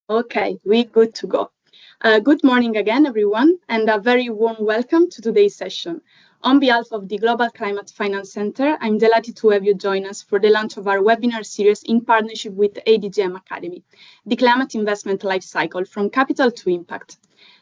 Okay, we're good to go. Good morning again, everyone, and a very warm welcome to today's session. On behalf of the Global Climate Finance Center, I'm delighted to have you join us for the launch of our webinar series in partnership with ADGM Academy, the Climate Investment Life Cycle from Capital to Impact.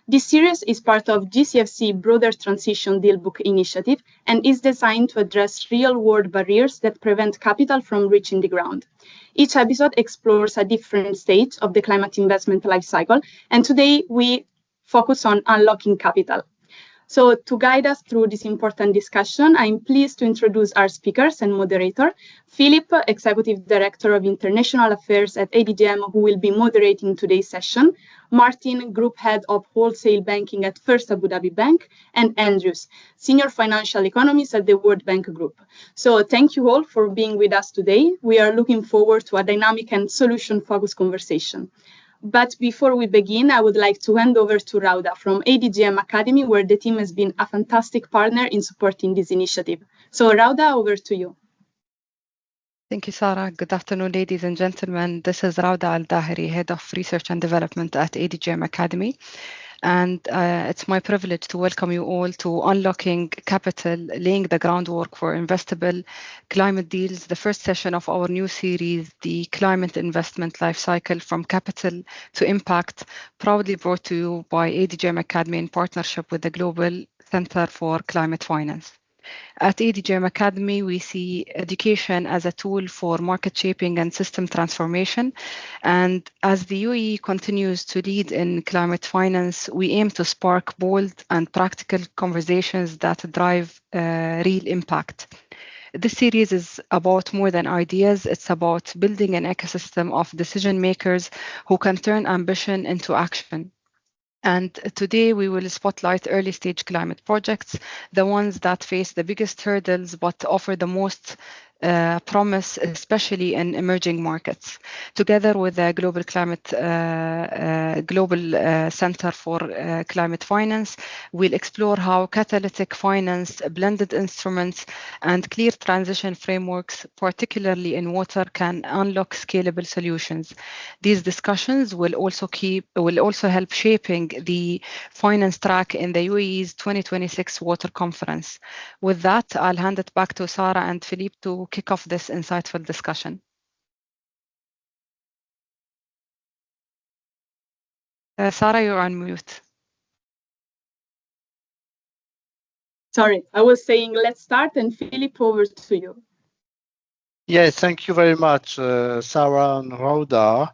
This series is part of GCFC Broader Transition Dealbook initiative and is designed to address real-world barriers that prevent capital from reaching the ground. Each episode explores a different stage of the climate investment life cycle, and today we focus on unlocking capital. So to guide us through this important discussion, I'm pleased to introduce our speakers and moderator, Philip, Executive Director of International Affairs at ADGM, who will be moderating today's session, Martin, Group Head of Wholesale Banking at First Abu Dhabi Bank, and Andrews, Senior Financial Economist at the World Bank Group. So thank you all for being with us today. We are looking forward to a dynamic and solution-focused conversation. But before we begin, I would like to hand over to Rauda from ADGM Academy, where the team has been a fantastic partner in supporting this initiative. So Rauda, over to you. Thank you, Sarah. Good afternoon, ladies and gentlemen. This is Rauda Al-Dahiri, Head of Research and Development at ADGM Academy. And it's my privilege to welcome you all to Unlocking Capital, Laying the Groundwork for Investable Climate Deals, the first session of our new series, the Climate Investment Life Cycle from Capital to Impact, proudly brought to you by ADGM Academy in partnership with the Global Center for Climate Finance. At ADGM Academy, we see education as a tool for market shaping and system transformation. And as the UAE continues to lead in climate finance, we aim to spark bold and practical conversations that drive real impact. This series is about more than ideas. It's about building an ecosystem of decision makers who can turn ambition into action. And today we will spotlight early stage climate projects, the ones that face the biggest hurdles but offer the most promise, especially in emerging markets. Together with the Global Center for Climate Finance, we'll explore how catalytic finance, blended instruments, and clear transition frameworks, particularly in water, can unlock scalable solutions. These discussions will also help shaping the finance track in the UAE's 2026 Water Conference. With that, I'll hand it back to Sarah and Philippe to kick off this insightful discussion. Sarah, you're on mute. Sorry, I was saying let's start, and Philip, over to you. Yes, thank you very much, Sarah and Rauda.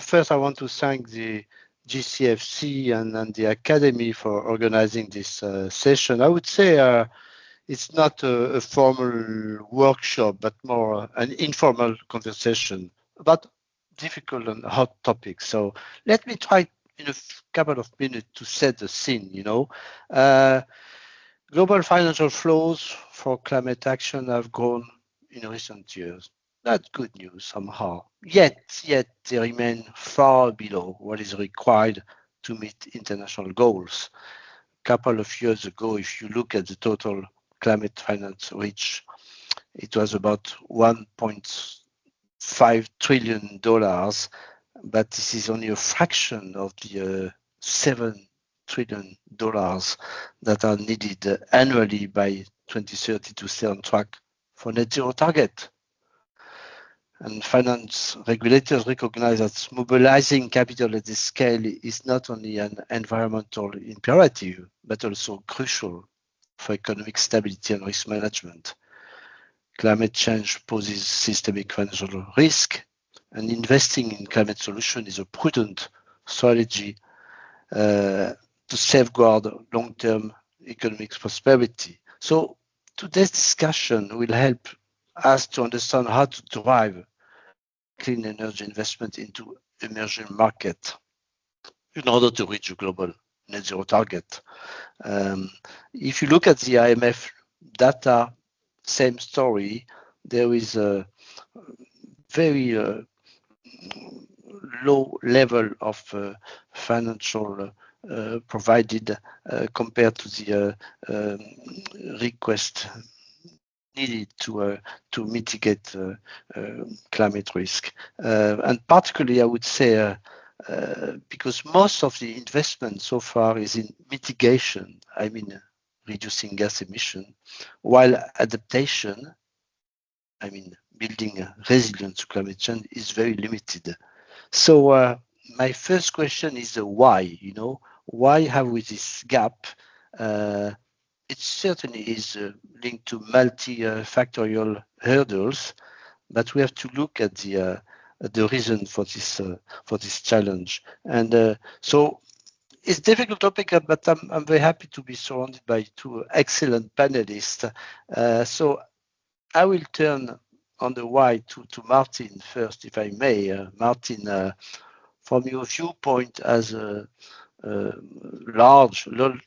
First I want to thank the GCFC and the Academy for organizing this session. I would say it's not a formal workshop, but more an informal conversation about difficult and hot topics. So let me try in a couple of minutes to set the scene. Global financial flows for climate action have grown in recent years. That's good news somehow. Yet they remain far below what is required to meet international goals. A couple of years ago, if you look at the total climate finance reach, it was about $1.5 trillion, but this is only a fraction of the $7 trillion that are needed annually by 2030 to stay on track for net zero target. And finance regulators recognize that mobilizing capital at this scale is not only an environmental imperative, but also crucial for economic stability and risk management. Climate change poses systemic financial risk, and investing in climate solutions is a prudent strategy to safeguard long-term economic prosperity. So today's discussion will help us to understand how to drive clean energy investment into emerging markets in order to reach a global net zero target. If you look at the IMF data, same story. There is a very low level of financial provided compared to the request needed to mitigate climate risk. And particularly, I would say, because most of the investment so far is in mitigation, I mean, reducing gas emission, while adaptation, I mean, building resilience to climate change is very limited. So my first question is why, why have we this gap? It certainly is linked to multi-factorial hurdles, but we have to look at the reason for this challenge. And so it's a difficult topic, but I'm very happy to be surrounded by two excellent panelists. So I will turn on the why to Martin first, if I may. Martin, from your viewpoint as a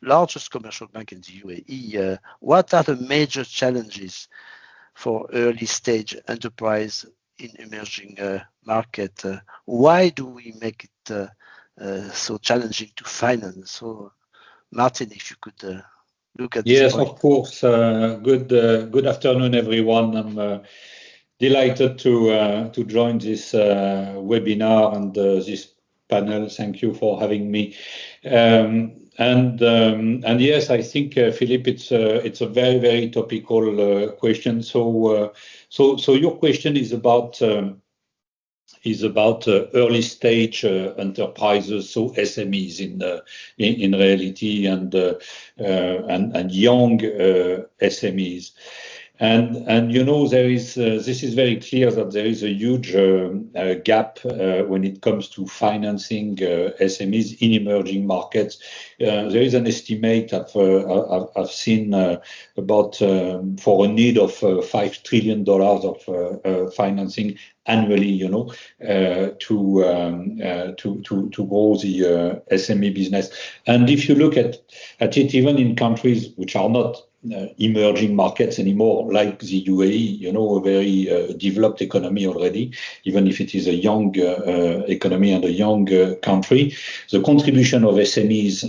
largest commercial bank in the UAE, what are the major challenges for early stage enterprise in emerging market? Why do we make it so challenging to finance? So, Martin, if you could look at this point. Yes, of course. Good afternoon, everyone. I'm delighted to join this webinar and this panel. Thank you for having me. And yes, I think Philippe, it's a very, very topical question. So your question is about early stage enterprises, so SMEs in reality, and young SMEs. And this is very clear that there is a huge gap when it comes to financing SMEs in emerging markets. There is an estimate that I've seen about for a need of $5 trillion of financing annually, to grow the SME business. And if you look at it, even in countries which are not emerging markets anymore, like the UAE, a very developed economy already, even if it is a young economy and a young country, the contribution of SMEs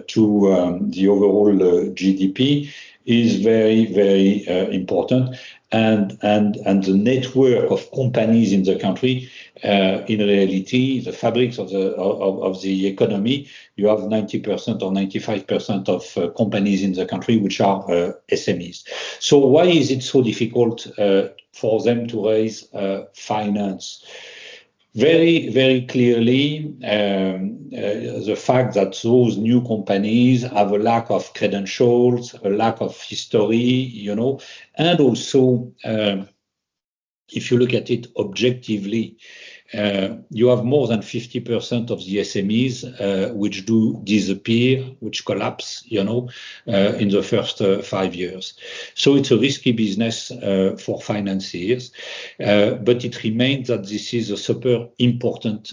to the overall GDP is very, very important. And the network of companies in the country, in reality, the fabrics of the economy, you have 90% or 95% of companies in the country which are SMEs. So why is it so difficult for them to raise finance? Very, very clearly, the fact that those new companies have a lack of credentials, a lack of history, and also, if you look at it objectively, you have more than 50% of the SMEs which do disappear, which collapse, in the first 5 years. So it's a risky business for financiers, but it remains that this is a super important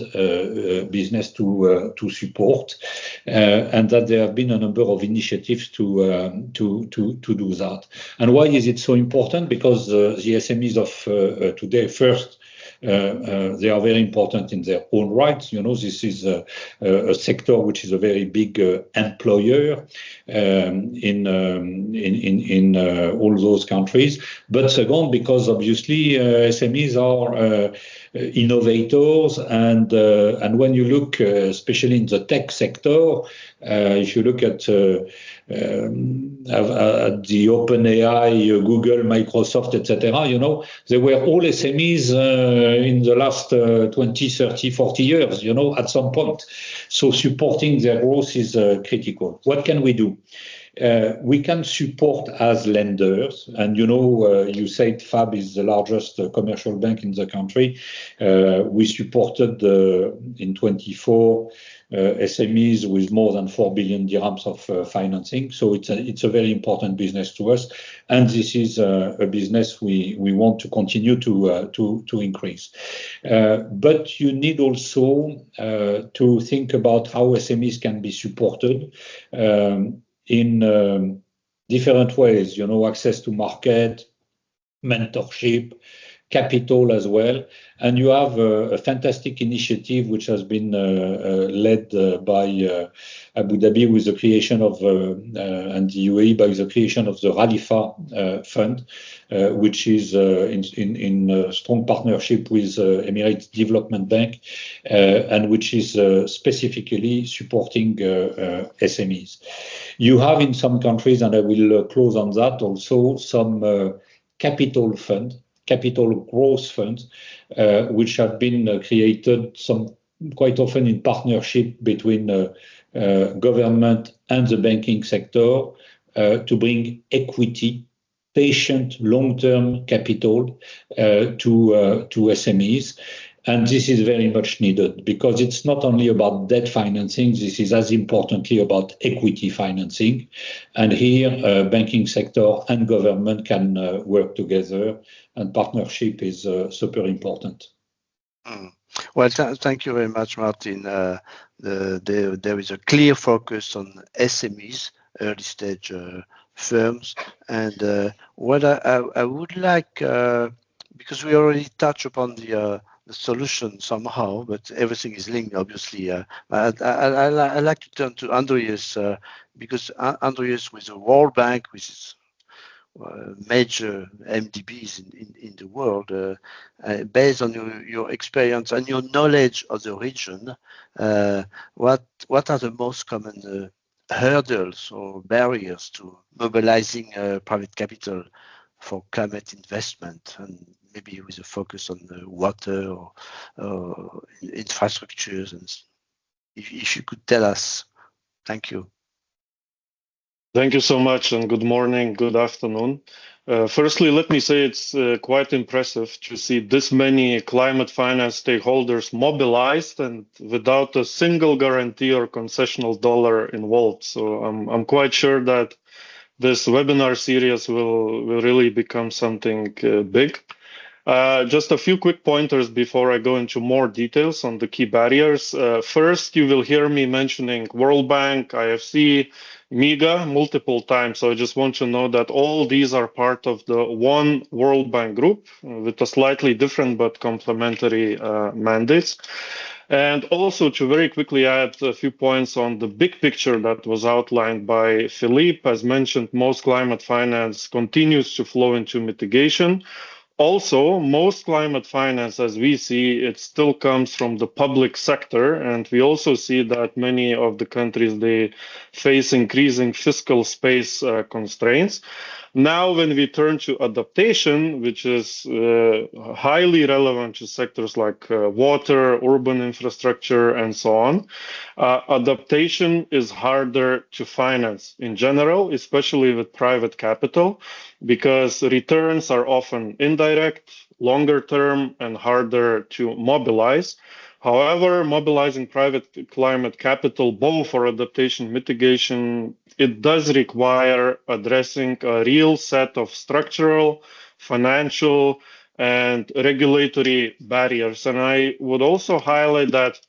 business to support, and that there have been a number of initiatives to do that. And why is it so important? Because the SMEs of today, first, they are very important in their own rights. This is a sector which is a very big employer in all those countries. But second, because obviously SMEs are innovators, and when you look, especially in the tech sector, if you look at the OpenAI, Google, Microsoft, etc., they were all SMEs in the last 20, 30, 40 years, at some point. So supporting their growth is critical. What can we do? We can support as lenders, and you said FAB is the largest commercial bank in the country. We supported in 24 SMEs with more than 4 billion dirhams of financing. So it's a very important business to us, and this is a business we want to continue to increase. But you need also to think about how SMEs can be supported in different ways, access to market, mentorship, capital as well. And you have a fantastic initiative which has been led by Abu Dhabi with the creation of, and the UAE by the creation of the Ralifa Fund, which is in strong partnership with Emirates Development Bank, and which is specifically supporting SMEs. You have in some countries, and I will close on that, also some capital growth funds, which have been created quite often in partnership between government and the banking sector to bring equity, patient, long-term capital to SMEs. And this is very much needed because it's not only about debt financing, this is as importantly about equity financing. And here, banking sector and government can work together, and partnership is super important. Well, thank you very much, Martin. There is a clear focus on SMEs, early stage firms. And what I would like, because we already touched upon the solution somehow, but everything is linked, obviously. I like to turn to Andreas, because Andreas with the World Bank, which is major MDBs in the world, based on your experience and your knowledge of the region, what are the most common hurdles or barriers to mobilizing private capital for climate investment, and maybe with a focus on water or infrastructures? And if you could tell us. Thank you. Thank you so much, and good morning, good afternoon. Firstly, let me say it's quite impressive to see this many climate finance stakeholders mobilized and without a single guarantee or concessional dollar involved. So I'm quite sure that this webinar series will really become something big. Just a few quick pointers before I go into more details on the key barriers. First, you will hear me mentioning World Bank, IFC, MIGA multiple times. So I just want to know that all these are part of the one World Bank group with a slightly different but complementary mandates. And also to very quickly add a few points on the big picture that was outlined by Philippe. As mentioned, most climate finance continues to flow into mitigation. Also, most climate finance, as we see, it still comes from the public sector. And we also see that many of the countries, they face increasing fiscal space constraints. Now, when we turn to adaptation, which is highly relevant to sectors like water, urban infrastructure, and so on, adaptation is harder to finance in general, especially with private capital, because returns are often indirect, longer term, and harder to mobilize. However, mobilizing private climate capital, both for adaptation mitigation, it does require addressing a real set of structural, financial, and regulatory barriers. And I would also highlight that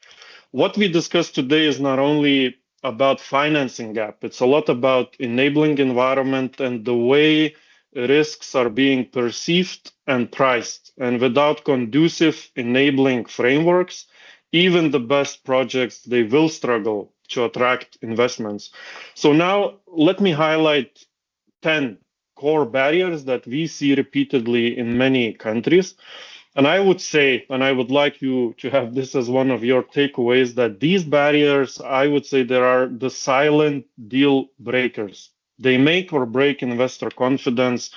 what we discussed today is not only about financing gap, it's a lot about enabling environment and the way risks are being perceived and priced. And without conducive enabling frameworks, even the best projects, they will struggle to attract investments. So now let me highlight 10 core barriers that we see repeatedly in many countries. And I would say, and I would like you to have this as one of your takeaways, that these barriers, I would say, there are the silent deal breakers. They make or break investor confidence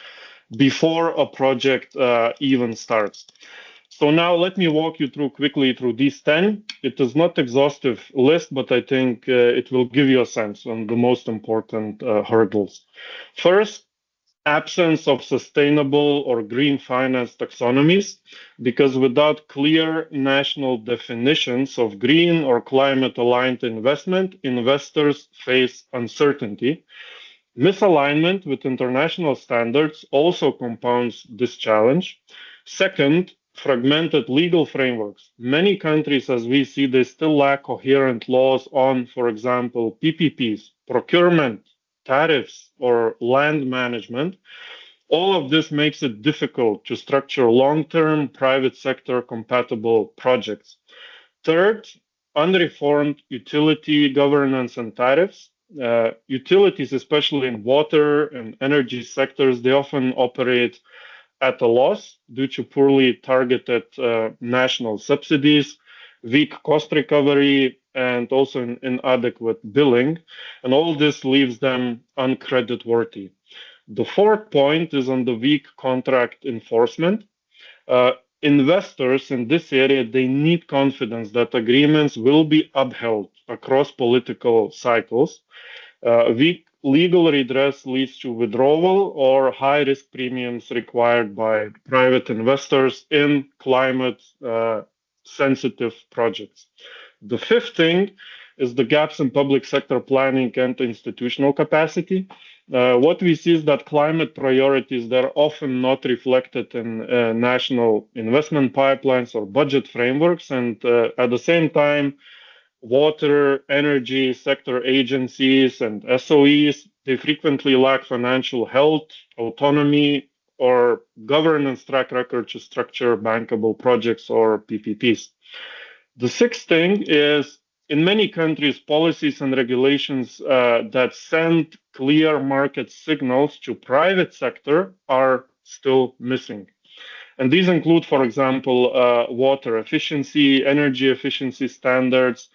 before a project even starts. So now let me walk you through quickly through these 10. It is not exhaustive list, but I think it will give you a sense on the most important hurdles. First, absence of sustainable or green finance taxonomies, because without clear national definitions of green or climate-aligned investment, investors face uncertainty. Misalignment with international standards also compounds this challenge. Second, fragmented legal frameworks. Many countries, as we see, they still lack coherent laws on, for example, PPPs, procurement, tariffs, or land management. All of this makes it difficult to structure long-term private sector compatible projects. Third, unreformed utility governance and tariffs. Utilities, especially in water and energy sectors, they often operate at a loss due to poorly targeted national subsidies, weak cost recovery, and also inadequate billing. And all this leaves them uncreditworthy. The fourth point is on the weak contract enforcement. Investors in this area, they need confidence that agreements will be upheld across political cycles. Weak legal redress leads to withdrawal or high risk premiums required by private investors in climate sensitive projects. The fifth thing is the gaps in public sector planning and institutional capacity. What we see is that climate priorities, they're often not reflected in national investment pipelines or budget frameworks. And at the same time, water, energy sector agencies and SOEs, they frequently lack financial health, autonomy, or governance track record to structure bankable projects or PPPs. The sixth thing is, in many countries, policies and regulations that send clear market signals to private sector are still missing. And these include, for example, water efficiency, energy efficiency standards,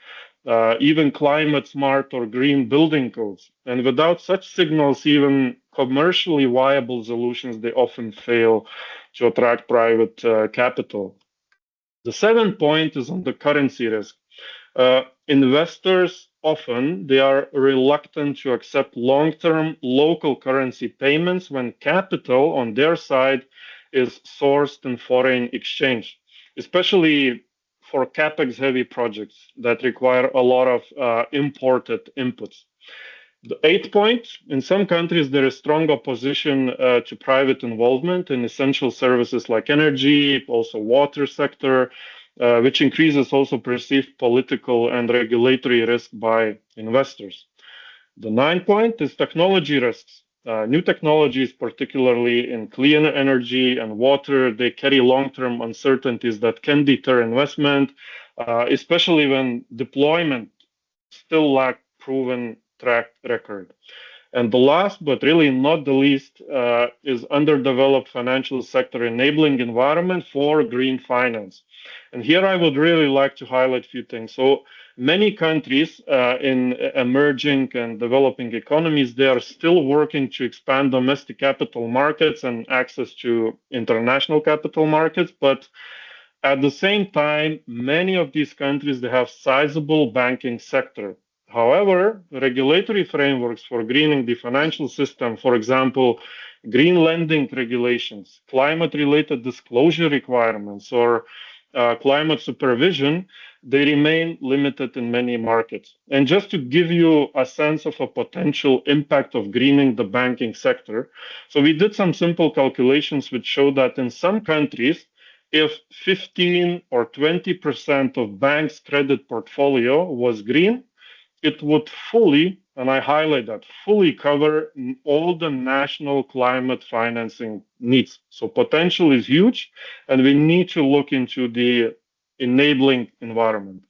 even climate smart or green building codes. And without such signals, even commercially viable solutions, they often fail to attract private capital. The seventh point is on the currency risk. Investors often they are reluctant to accept long-term local currency payments when capital on their side is sourced in foreign exchange, especially for capex-heavy projects that require a lot of imported inputs. The eighth point, in some countries, there is strong opposition to private involvement in essential services like energy, also water sector, which increases also perceived political and regulatory risk by investors. The ninth point is technology risks. New technologies, particularly in clean energy and water, they carry long-term uncertainties that can deter investment, especially when deployment still lack proven track record. And the last, but really not the least, is underdeveloped financial sector enabling environment for green finance. And here I would really like to highlight a few things. So many countries in emerging and developing economies, they are still working to expand domestic capital markets and access to international capital markets. But at the same time, many of these countries, they have sizable banking sector. However, regulatory frameworks for greening the financial system, for example, green lending regulations, climate-related disclosure requirements, or climate supervision, they remain limited in many markets. And just to give you a sense of a potential impact of greening the banking sector, so we did some simple calculations which show that in some countries, if 15 or 20% of banks' credit portfolio was green, it would fully, and I highlight that, fully cover all the national climate financing needs. So potential is huge, and we need to look into the enabling environment.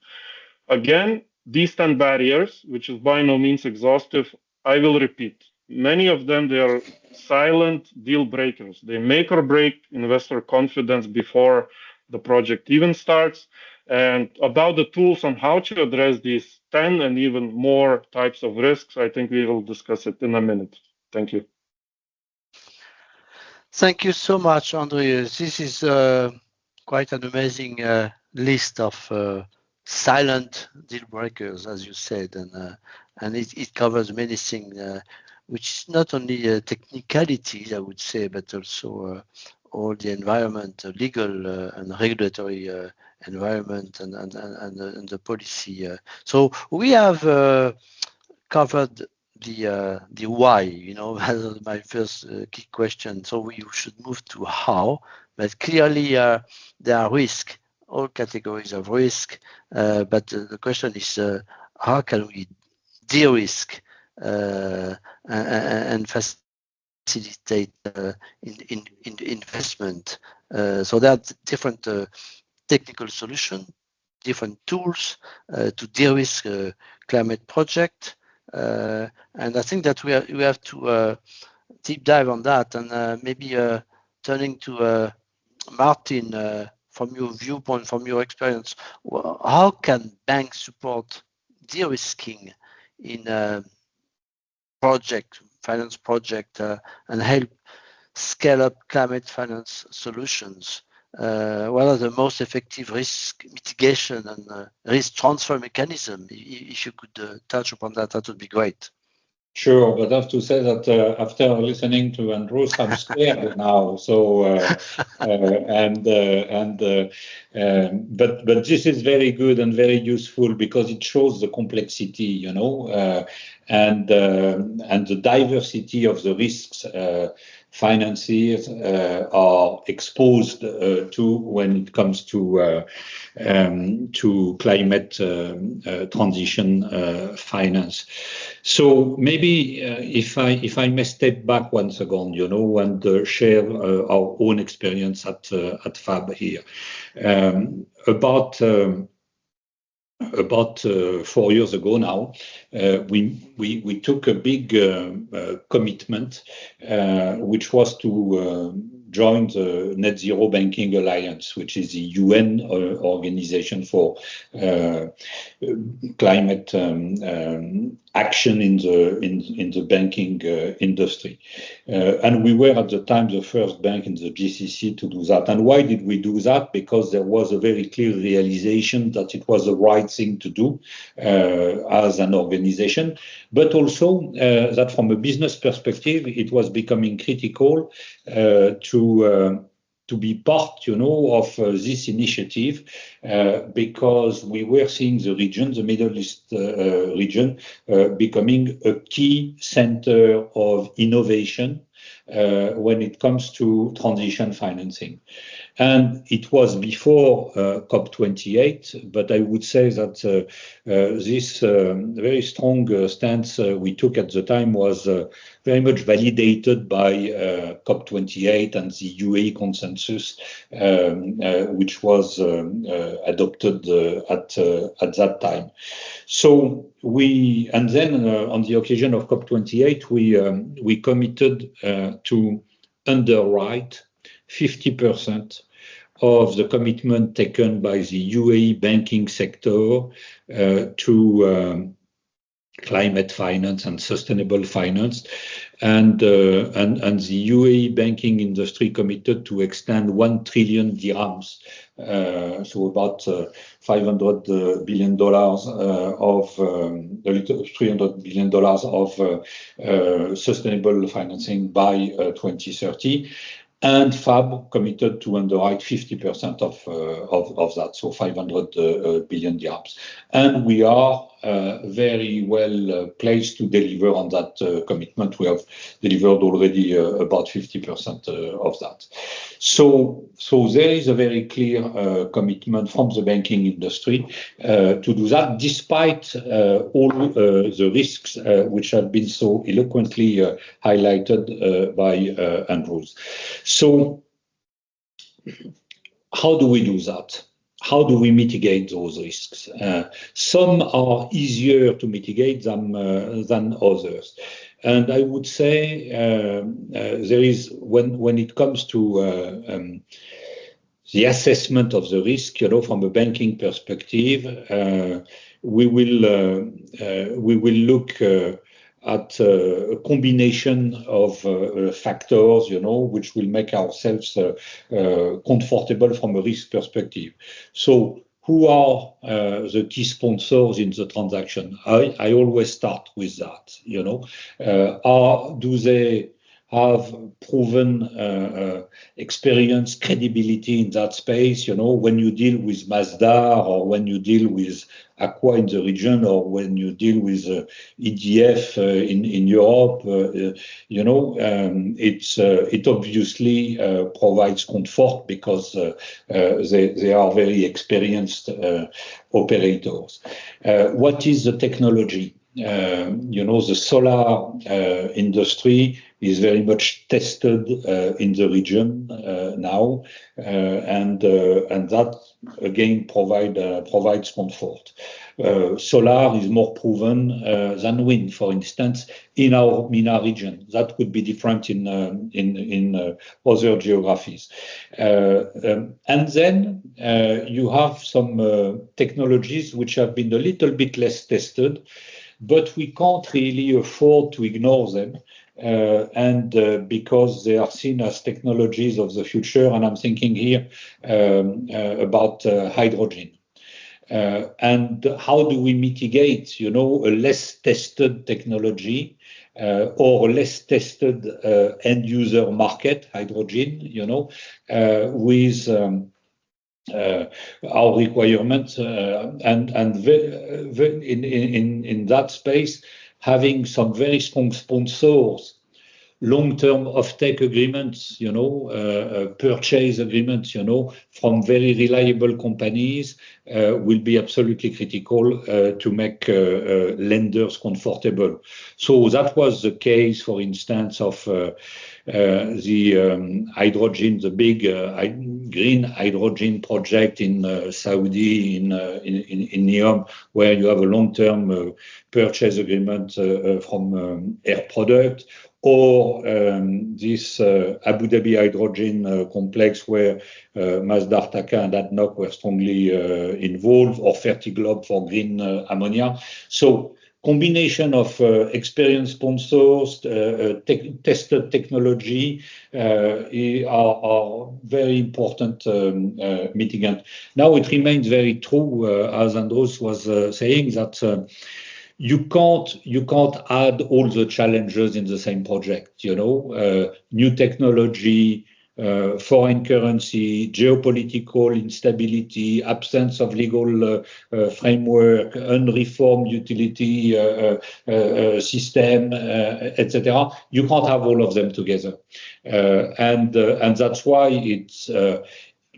Again, these 10 barriers, which is by no means exhaustive, I will repeat. Many of them, they are silent deal breakers. They make or break investor confidence before the project even starts. And about the tools on how to address these 10 and even more types of risks, I think we will discuss it in a minute. Thank you. Thank you so much, Andreas. This is quite an amazing list of silent deal breakers, as you said, and it covers many things, which is not only technicalities, I would say, but also all the environment, legal and regulatory environment and the policy. So we have covered the why, you know, that's my first key question. So we should move to how, but clearly there are risks, all categories of risk, but the question is how can we de-risk and facilitate facilitate in investment. So there are different technical solutions, different tools to de-risk climate project, and I think that we have to deep dive on that, and maybe turning to Martin, from your viewpoint, from your experience, how can banks support de-risking in finance project and help scale up climate finance solutions? What are the most effective risk mitigation and risk transfer mechanism? If you could touch upon that, that would be great. Sure, but I have to say that after listening to Andrews, I'm scared now. So, but this is very good and very useful because it shows the complexity, you know, and the diversity of the risks financiers are exposed to when it comes to climate transition finance. So maybe if I may step back once again, you know, and share our own experience at FAB here. About 4 years ago now, we took a big commitment, which was to join the Net Zero Banking Alliance, which is the UN organization for climate action in the banking industry. And we were at the time the first bank in the GCC to do that. And why did we do that? Because there was a very clear realization that it was the right thing to do as an organization, but also that from a business perspective, it was becoming critical to be part, you know, of this initiative, because we were seeing the region, the Middle East region, becoming a key center of innovation when it comes to transition financing. And it was before COP28, but I would say that this very strong stance we took at the time was very much validated by COP28 and the UAE consensus, which was adopted at that time. So and then on the occasion of COP28, we committed to underwrite 50% of the commitment taken by the UAE banking sector to climate finance and sustainable finance, and the UAE banking industry committed to extend 1 trillion dirhams, so about $500 billion of $300 billion of sustainable financing by 2030. And FAB committed to underwrite 50% of that, so 500 billion dirhams. And we are very well placed to deliver on that commitment. We have delivered already about 50% of that. So there is a very clear commitment from the banking industry to do that, despite all the risks which have been so eloquently highlighted by Andrews. So how do we do that? How do we mitigate those risks? Some are easier to mitigate than others. And I would say there is, when it comes to the assessment of the risk, you know, from a banking perspective, we will look at a combination of factors, you know, which will make ourselves comfortable from a risk perspective. So who are the key sponsors in the transaction? I always start with that, you know. Do they have proven experience, credibility in that space? You know, when you deal with Masdar, or when you deal with Aqua in the region, or when you deal with EDF in Europe, you know, it obviously provides comfort because they are very experienced operators. What is the technology? You know, the solar industry is very much tested in the region now, and that again provides comfort. Solar is more proven than wind, for instance, in our MENA region. That could be different in other geographies. And then you have some technologies which have been a little bit less tested, but we can't really afford to ignore them. Because they are seen as technologies of the future, and I'm thinking here about hydrogen. And how do we mitigate, a less tested technology or a less tested end user market, hydrogen, with our requirements, and in that space, having some very strong sponsors, long-term offtake agreements, purchase agreements, from very reliable companies will be absolutely critical to make lenders comfortable. So that was the case, for instance, of the hydrogen, the big green hydrogen project in Saudi, in NEOM, where you have a long-term purchase agreement from Air Products, or this Abu Dhabi hydrogen complex where Masdar Taka and ADNOC were strongly involved, or Fertiglobe for green ammonia. So combination of experienced sponsors, tested technology are very important mitigant. Now it remains very true, as Andros was saying, that you can't add all the challenges in the same project. New technology, foreign currency, geopolitical instability, absence of legal framework, unreformed utility system, etc. You can't have all of them together, and that's why it's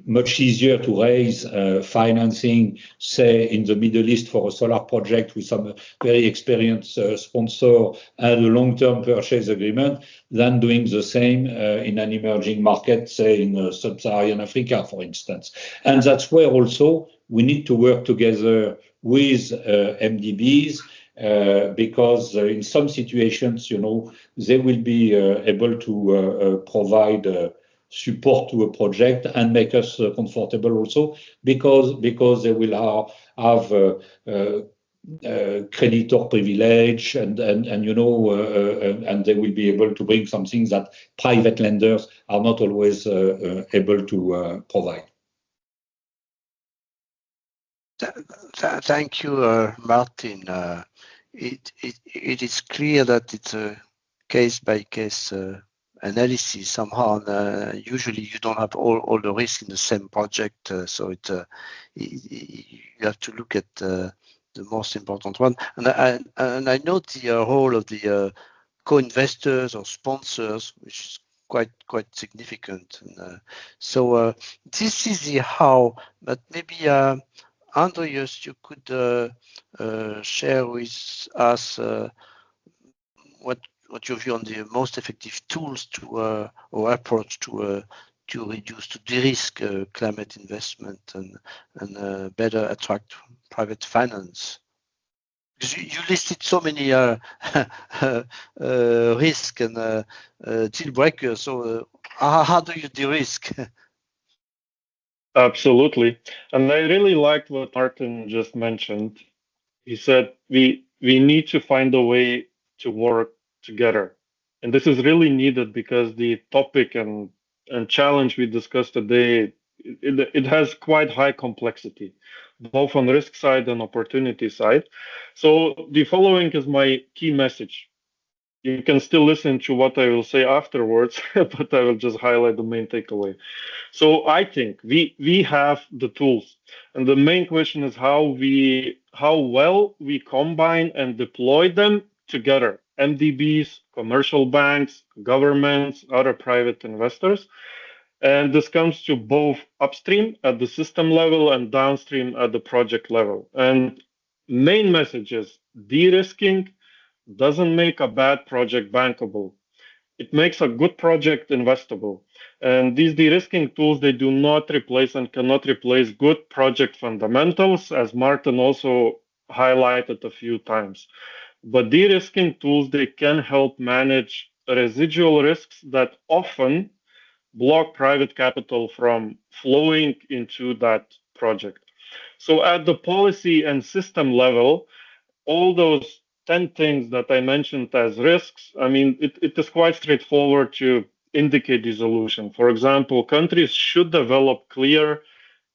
much easier to raise financing, say, in the Middle East for a solar project with some very experienced sponsor and a long-term purchase agreement than doing the same in an emerging market, say, in sub-Saharan Africa, for instance. And that's where also we need to work together with MDBs, because in some situations, they will be able to provide support to a project and make us comfortable also, because they will have creditor privilege, and they will be able to bring some things that private lenders are not always able to provide. Thank you, Martin. It is clear that it's a case-by-case analysis somehow. Usually you don't have all the risk in the same project, so you have to look at the most important one. And I note the role of the co-investors or sponsors, which is quite significant. And, so this is the how, but maybe Andreas, you could share with us what your view on the most effective tools to or approach to reduce, to de-risk climate investment and better attract private finance. Because you listed so many risks and deal breakers. So how do you de-risk? Absolutely. And I really liked what Martin just mentioned. He said we need to find a way to work together. And this is really needed because the topic and challenge we discussed today, it has quite high complexity, both on risk side and opportunity side. So the following is my key message. You can still listen to what I will say afterwards, but I will just highlight the main takeaway. So I think we have the tools, and the main question is how well we combine and deploy them together. MDBs, commercial banks, governments, other private investors. And this comes to both upstream at the system level and downstream at the project level. And main message is de-risking doesn't make a bad project bankable. it makes a good project investable. And these de-risking tools, they do not replace and cannot replace good project fundamentals, as Martin also highlighted a few times. But de-risking tools, they can help manage residual risks that often block private capital from flowing into that project. So at the policy and system level, all those 10 things that I mentioned as risks, I mean, it is quite straightforward to indicate the solution. For example, countries should develop clear,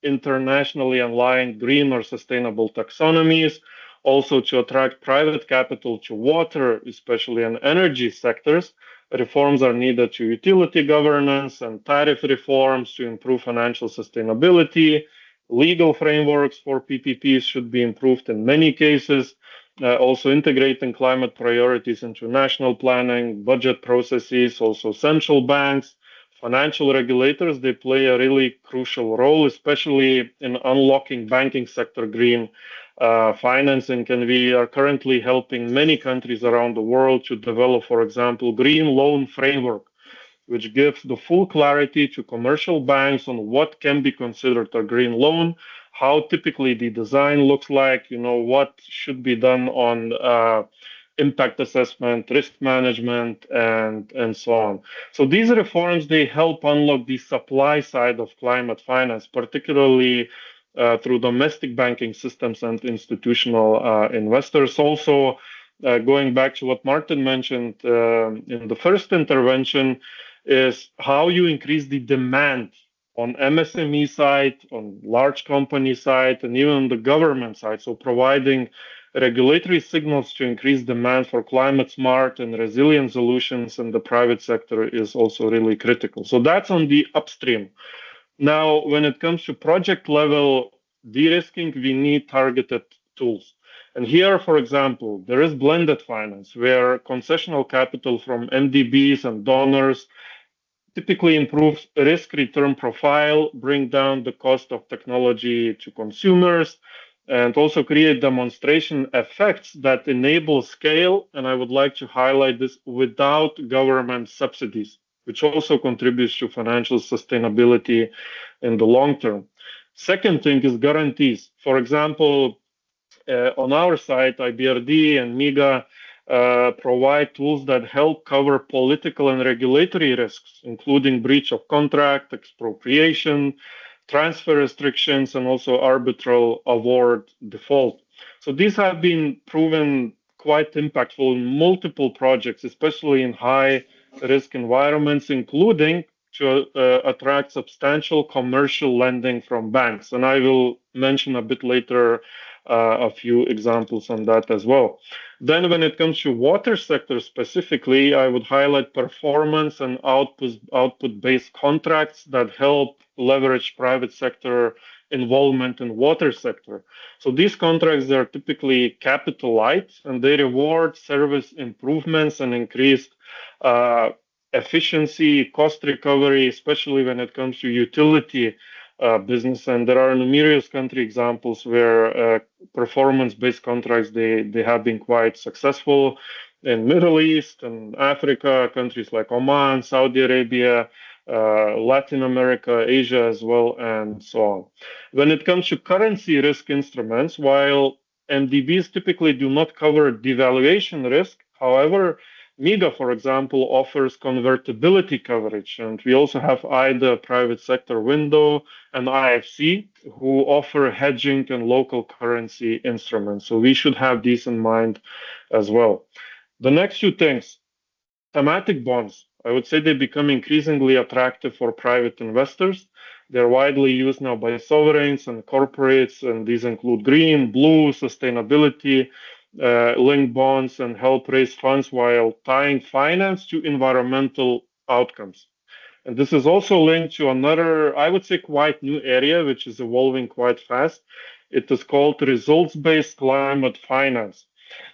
internationally aligned green or sustainable taxonomies, also to attract private capital to water, especially in energy sectors. Reforms are needed to utility governance and tariff reforms to improve financial sustainability. Legal frameworks for PPPs should be improved in many cases. Also integrating climate priorities into national planning, budget processes, also central banks, financial regulators, they play a really crucial role, especially in unlocking banking sector green financing. And we are currently helping many countries around the world to develop, for example, green loan framework, which gives the full clarity to commercial banks on what can be considered a green loan, how typically the design looks like, what should be done on impact assessment, risk management, and so on. So these reforms, they help unlock the supply side of climate finance, particularly through domestic banking systems and institutional investors. Also, going back to what Martin mentioned in the first intervention, is how you increase the demand on MSME side, on large company side, and even on the government side. So providing regulatory signals to increase demand for climate smart and resilient solutions in the private sector is also really critical. So that's on the upstream. Now, when it comes to project level de-risking, we need targeted tools. And here, for example, there is blended finance, where concessional capital from MDBs and donors typically improves risk-return profile, bring down the cost of technology to consumers, and also create demonstration effects that enable scale. And I would like to highlight this without government subsidies, which also contributes to financial sustainability in the long term. Second thing is guarantees. For example, on our side, IBRD and MIGA provide tools that help cover political and regulatory risks, including breach of contract, expropriation, transfer restrictions, and also arbitral award default. So these have been proven quite impactful in multiple projects, especially in high risk environments, including to attract substantial commercial lending from banks. And I will mention a bit later a few examples on that as well. Then when it comes to water sector specifically, I would highlight performance and output-based contracts that help leverage private sector involvement in water sector. So these contracts, they're typically capital light, and they reward service improvements and increased efficiency, cost recovery, especially when it comes to utility business. And there are numerous country examples where performance-based contracts, they have been quite successful in Middle East and Africa, countries like Oman, Saudi Arabia, Latin America, Asia as well, and so on. When it comes to currency risk instruments, while MDBs typically do not cover devaluation risk, however, MIGA, for example, offers convertibility coverage, and we also have IDA private sector window and IFC who offer hedging and local currency instruments. So we should have these in mind as well. The next two things, thematic bonds, I would say they become increasingly attractive for private investors. They're widely used now by sovereigns and corporates, and these include green, blue, sustainability, linked bonds, and help raise funds while tying finance to environmental outcomes. And this is also linked to another, I would say, quite new area, which is evolving quite fast. It is called results-based climate finance.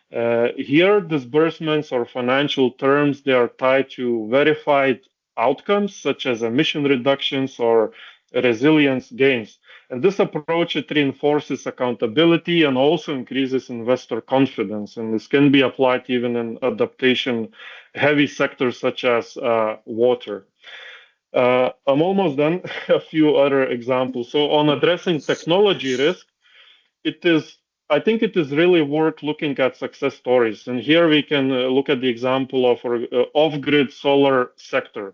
Here, disbursements or financial terms, they are tied to verified outcomes, such as emission reductions or resilience gains. And this approach, it reinforces accountability and also increases investor confidence. And this can be applied even in adaptation heavy sectors such as water. I'm almost done. A few other examples. So on addressing technology risk, I think it is really worth looking at success stories. And here we can look at the example of off-grid solar sector,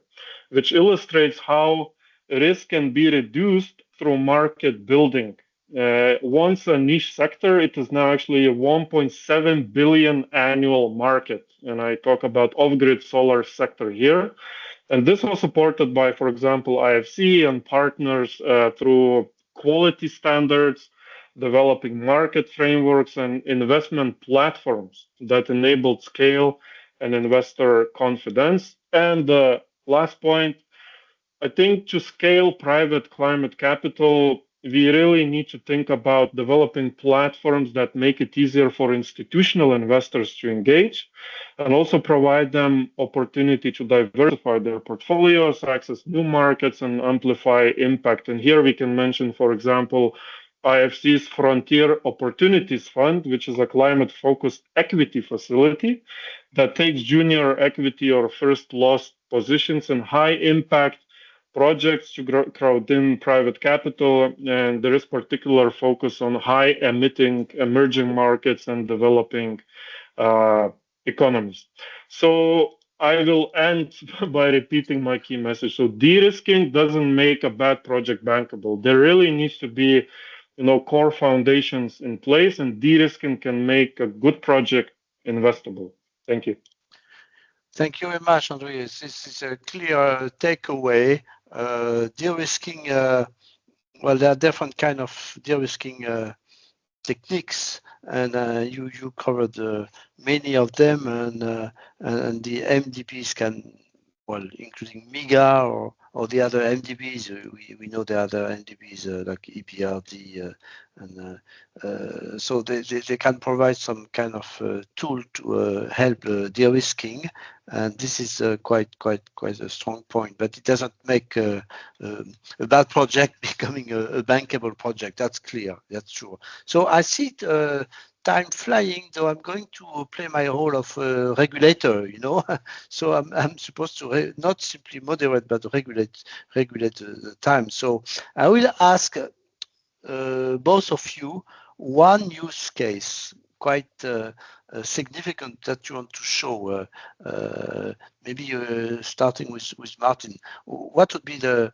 which illustrates how risk can be reduced through market building. Once a niche sector, it is now actually a 1.7 billion annual market. And I talk about off-grid solar sector here. And this was supported by, for example, IFC and partners through quality standards, developing market frameworks and investment platforms that enabled scale and investor confidence. And the last point, I think to scale private climate capital, we really need to think about developing platforms that make it easier for institutional investors to engage and also provide them opportunity to diversify their portfolios, access new markets, and amplify impact. And here we can mention, for example, IFC's Frontier Opportunities Fund, which is a climate-focused equity facility that takes junior equity or first loss positions in high-impact projects to crowd in private capital, and there is particular focus on high-emitting emerging markets and developing economies. So I will end by repeating my key message. So de-risking doesn't make a bad project bankable. There really needs to be core foundations in place, and de-risking can make a good project investable. Thank you. Thank you very much, Andreas. This is a clear takeaway. De-risking, well, there are different kind of de-risking techniques, and you covered many of them, and the MDBs can, well, including MIGA or the other MDBs. We know the other MDBs like EBRD, and so they can provide some kind of tool to help de-risking, and this is quite a strong point. But it doesn't make a bad project becoming a bankable project. That's clear. That's true. So I see time flying, though I'm going to play my role of regulator, So I'm supposed to not simply moderate, but regulate the time. So I will ask both of you one use case, quite significant, that you want to show. Maybe starting with Martin. What would be in a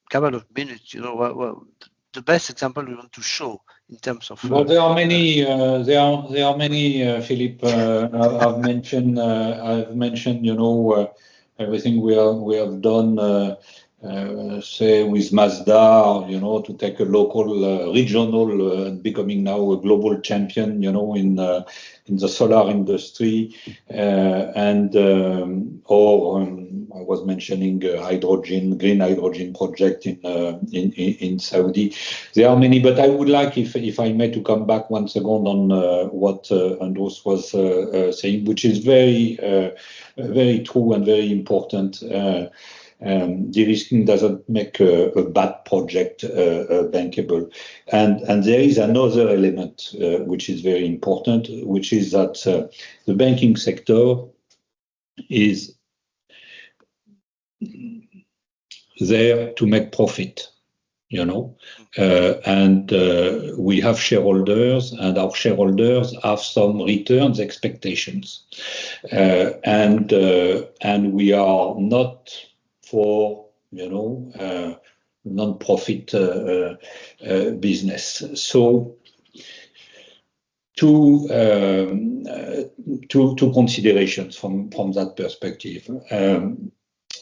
couple of minutes, the best example you want to show in terms of? Well, there are many. There are many. Philippe, I've mentioned. Everything we have done. Say with Masdar, to take a local, regional, and becoming now a global champion, in the solar industry, I was mentioning green hydrogen project in Saudi. There are many, but I would like, if I may, to come back once again on what Andreas was saying, which is very true and very important. De-risking doesn't make a bad project bankable. And there is another element which is very important, which is that the banking sector is there to make profit, and we have shareholders, and our shareholders have some returns expectations, and we are not for non-profit business. So two considerations from that perspective.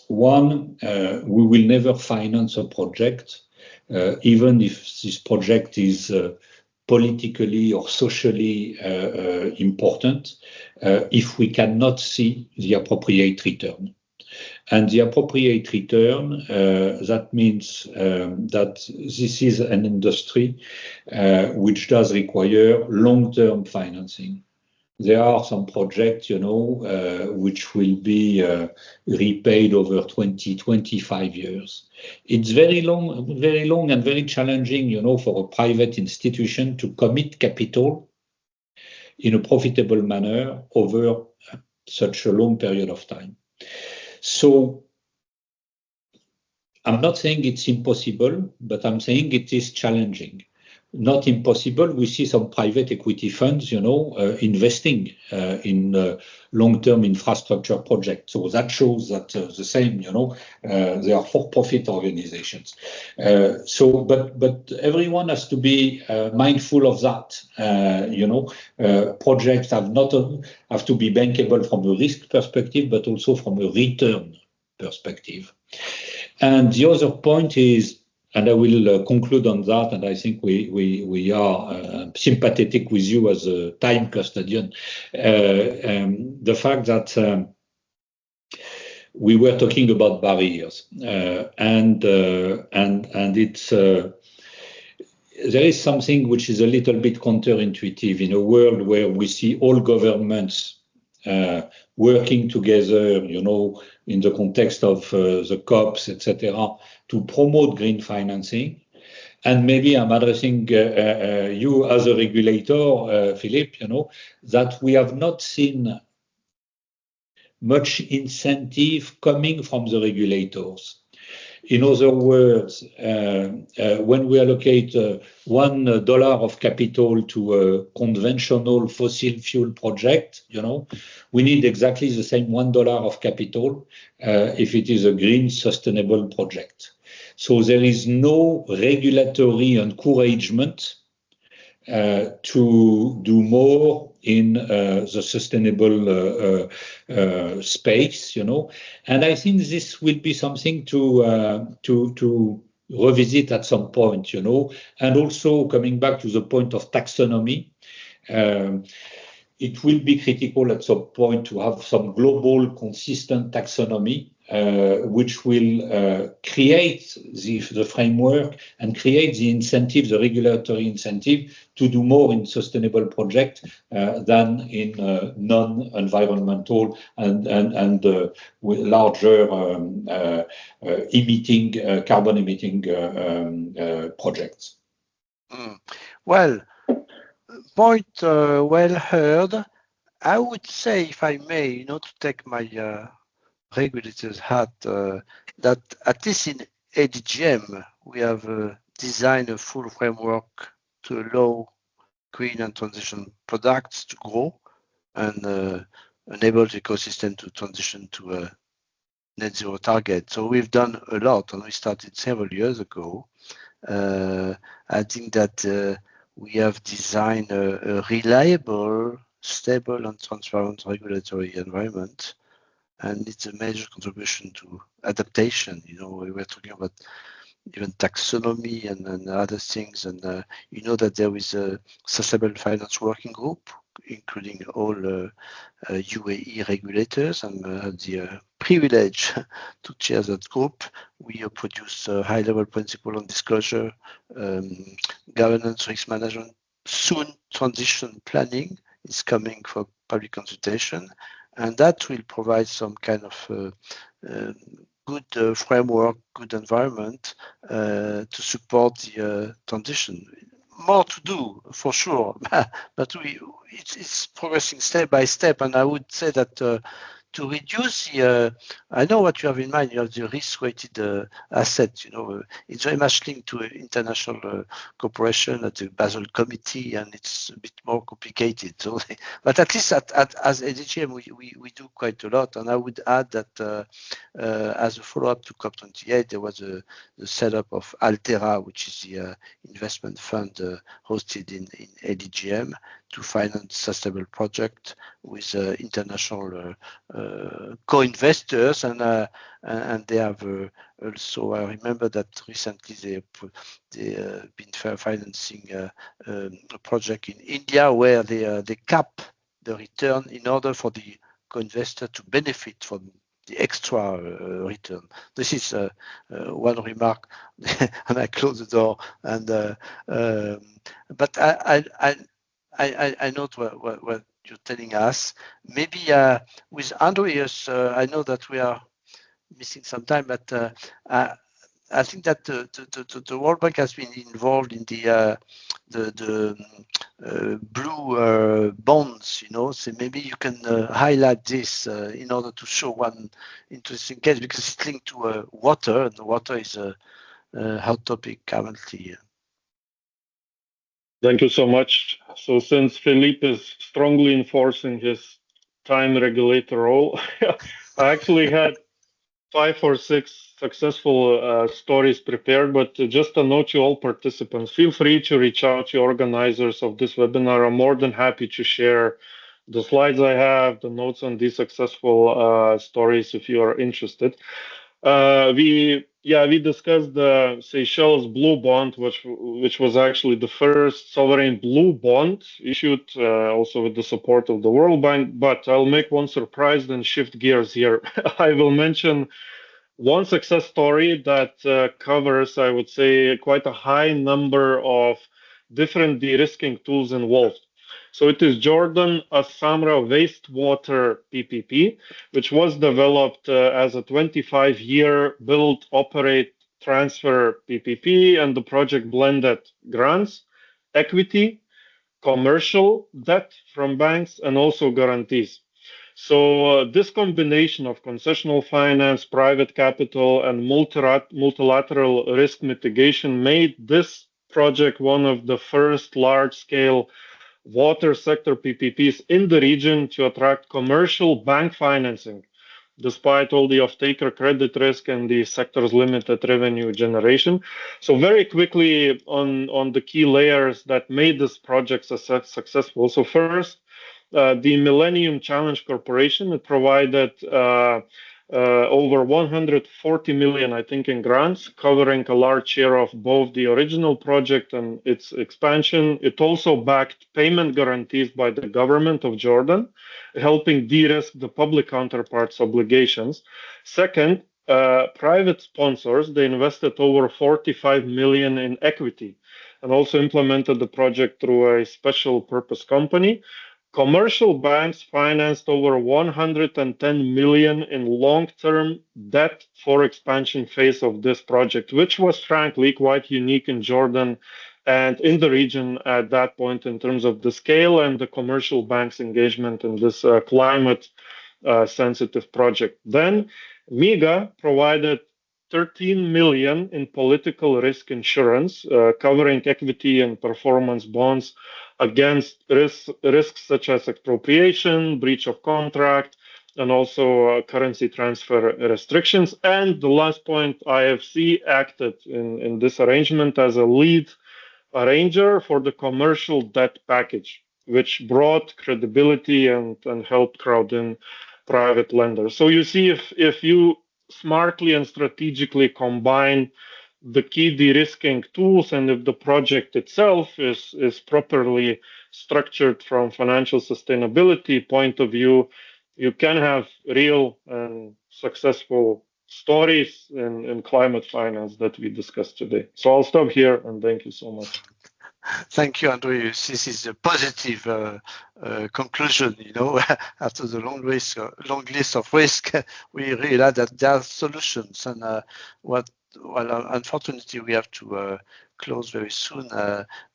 One, we will never finance a project, even if this project is politically or socially important, if we cannot see the appropriate return. And the appropriate return, that means that this is an industry which does require long-term financing. There are some projects, which will be repaid over 20-25 years. It's very long and very challenging, for a private institution to commit capital in a profitable manner over such a long period of time. So I'm not saying it's impossible, but I'm saying it is challenging. Not impossible. We see some private equity funds, investing in long-term infrastructure projects. So that shows that the same, they are for-profit organizations. But everyone has to be mindful of that. Projects have to be bankable from a risk perspective, but also from a return perspective. And the other point is, and I will conclude on that, and I think we are sympathetic with you as a time custodian. The fact that we were talking about barriers, and it's there is something which is a little bit counterintuitive in a world where we see all governments working together, in the context of the COPs, etc., to promote green financing. And maybe I'm addressing you as a regulator, Philippe, that we have not seen much incentive coming from the regulators. In other words, when we allocate $1 of capital to a conventional fossil fuel project, we need exactly the same $1 of capital if it is a green sustainable project. So there is no regulatory encouragement to do more in the sustainable space, and I think this will be something to revisit at some point, and also coming back to the point of taxonomy. It will be critical at some point to have some global consistent taxonomy, which will create the framework and create the incentive, the regulatory incentive to do more in sustainable projects than in non-environmental and with larger carbon emitting projects. Well, point well heard. I would say, if I may, to take my regulator's hat, that at least in ADGM, we have designed a full framework to allow green and transition products to grow and enable the ecosystem to transition to a net zero target. So we've done a lot, and we started several years ago. I think that we have designed a reliable, stable, and transparent regulatory environment. And it's a major contribution to adaptation. We were talking about even taxonomy and other things. And that there is a sustainable finance working group, including all UAE regulators. I'm the privilege to chair that group. We produce high-level principle on disclosure, governance, risk management. Soon, transition planning is coming for public consultation. And that will provide some kind of good framework, good environment to support the transition. More to do, for sure, but it's progressing step by step. And I would say that to reduce the, I know what you have in mind, you have the risk-weighted asset, it's very much linked to international cooperation at the Basel Committee, and it's a bit more complicated. So, but at least as ADGM, we do quite a lot. And I would add that as a follow-up to COP28, there was the setup of Altera, which is the investment fund hosted in ADGM to finance sustainable projects with international co-investors, and they have also. I remember that recently they've been financing a project in India where they cap the return in order for the co-investor to benefit from the extra return. This is one remark, and I close the door. And but I note what you're telling us. Maybe with Andreas, I know that we are missing some time, but I think that the World Bank has been involved in the blue bonds, so maybe you can highlight this in order to show one interesting case, because it's linked to water, and water is a hot topic currently. Thank you so much. So since Philippe is strongly enforcing his time regulator role, I actually had 5 or 6 successful stories prepared, but just a note to all participants, feel free to reach out to organizers of this webinar. I'm more than happy to share the slides I have, the notes on these successful stories if you are interested. We discussed the Seychelles Blue Bond, which was actually the first sovereign blue bond issued, also with the support of the World Bank. But I'll make one surprise and shift gears here. I will mention one success story that covers, I would say, quite a high number of different de-risking tools involved. So it is Jordan As-Samra Wastewater PPP, which was developed as a 25-year build, operate, transfer PPP, and the project blended grants, equity, commercial debt from banks, and also guarantees. So this combination of concessional finance, private capital, and multilateral risk mitigation made this project one of the first large-scale water sector PPPs in the region to attract commercial bank financing, despite all the off-taker credit risk and the sector's limited revenue generation. So very quickly on the key layers that made this project successful. So first, the Millennium Challenge Corporation, it provided over 140 million, I think, in grants, covering a large share of both the original project and its expansion. It also backed payment guarantees by the government of Jordan, helping de-risk the public counterparts' obligations. Second, private sponsors, they invested over 45 million in equity and also implemented the project through a special purpose company. Commercial banks financed over 110 million in long-term debt for expansion phase of this project, which was frankly quite unique in Jordan and in the region at that point in terms of the scale and the commercial banks' engagement in this climate sensitive project. Then MIGA provided 13 million in political risk insurance, covering equity and performance bonds against risks such as expropriation, breach of contract, and also currency transfer restrictions. And the last point, IFC acted in this arrangement as a lead arranger for the commercial debt package, which brought credibility and helped crowd in private lenders. So you see, if you smartly and strategically combine the key de-risking tools, and if the project itself is properly structured from financial sustainability point of view, you can have real and successful stories in climate finance that we discussed today. So I'll stop here and thank you so much. Thank you, Andrew. This is a positive conclusion. After the long list of risk, we realize that there are solutions, and unfortunately, we have to close very soon.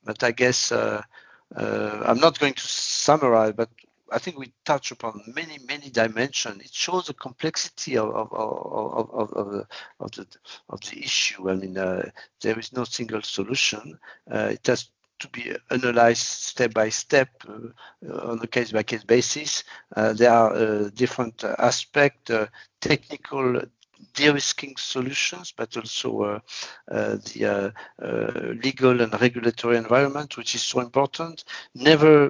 But I guess I'm not going to summarize, but I think we touch upon many dimensions. It shows the complexity of the issue. I mean, there is no single solution. It has to be analyzed step by step on a case-by-case basis. There are different aspects, technical de-risking solutions, but also the legal and regulatory environment, which is so important. Never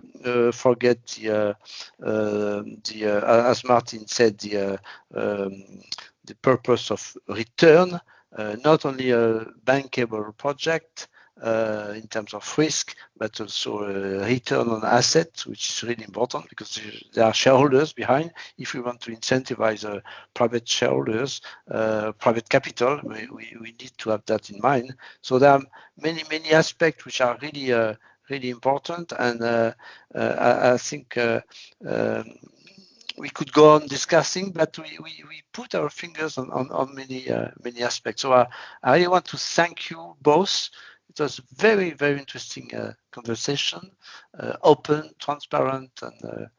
forget as Martin said, the purpose of return, not only a bankable project, in terms of risk, but also return on assets, which is really important because there are shareholders behind. If we want to incentivize private shareholders, private capital, we need to have that in mind. So there are many aspects which are really important, and I think we could go on discussing, but we put our fingers on many aspects. So I really want to thank you both. It was very, very interesting conversation, open, transparent, and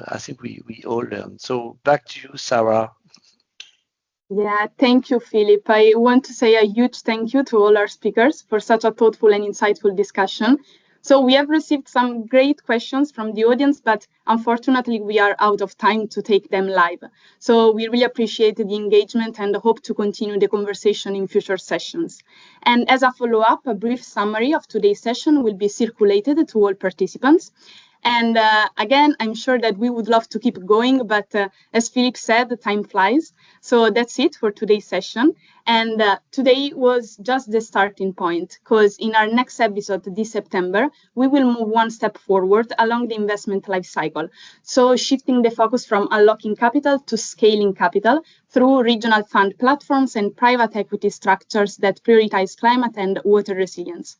I think we all learned. So back to you, Sarah. Yeah, thank you, Philip. I want to say a huge thank you to all our speakers for such a thoughtful and insightful discussion. So we have received some great questions from the audience, but unfortunately we are out of time to take them live. So we really appreciate the engagement and hope to continue the conversation in future sessions. And as a follow-up, a brief summary of today's session will be circulated to all participants. And again, I'm sure that we would love to keep going, but as Philip said, the time flies. So that's it for today's session. And today was just the starting point, because in our next episode this September, we will move one step forward along the investment life cycle. So shifting the focus from unlocking capital to scaling capital through regional fund platforms and private equity structures that prioritize climate and water resilience.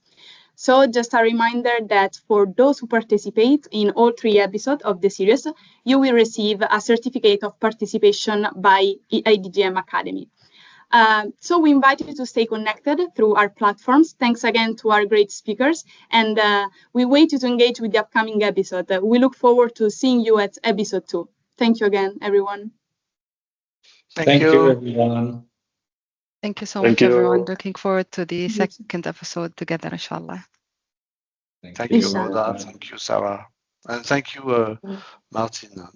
So just a reminder that for those who participate in all 3 episodes of the series, you will receive a certificate of participation by ADGM Academy. So we invite you to stay connected through our platforms. Thanks again to our great speakers, and we wait you to engage with the upcoming episode. We look forward to seeing you at episode 2. Thank you again, everyone. Thank you, everyone. Thank you so much, everyone. Looking forward to the second episode together, inshallah. Thank you, Rhoda. Thank you, Sarah. And thank you, Martin.